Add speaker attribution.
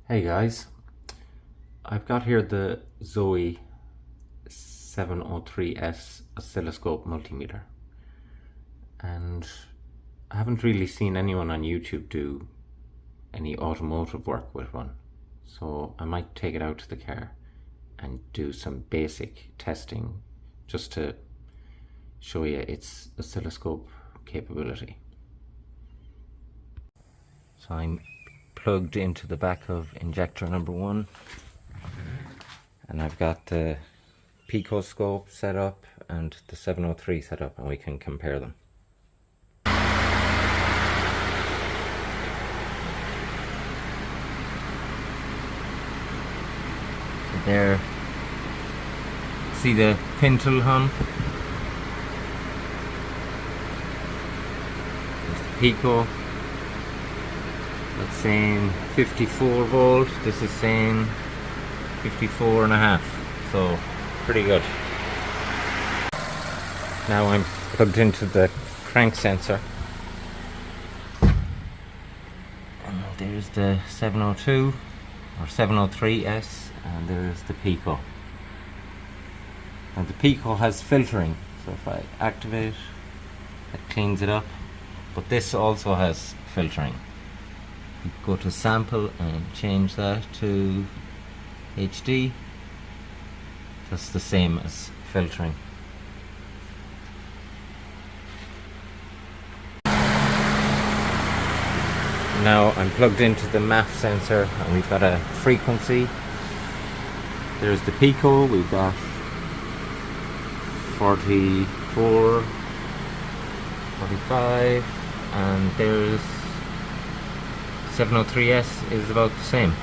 Speaker 1: Hey guys, I've got here the Zoyi ZT-703S oscilloscope multimeter, and I haven't really seen anyone on YouTube do any automotive work with one, so I might take it out to the car and do some basic testing just to show you its oscilloscope capability. So I'm plugged into the back of injector number 1, and I've got the picoscope set up and the 703 set up, and we can compare them. So there, see the pintle hum? There's the pico. That's saying 54 volt, this is saying 54.5, so pretty good. Now I'm plugged into the crank sensor, and there's the 702 or 703S, and there's the pico. Now the pico has filtering, so if I activate it cleans it up, but this also has filtering. Go to sample and change that to HD. That's the same as filtering. Now I'm plugged into the MAF sensor, and we've got a frequency. There's the pico, we've got 44, 45, and there's 703S is about the same.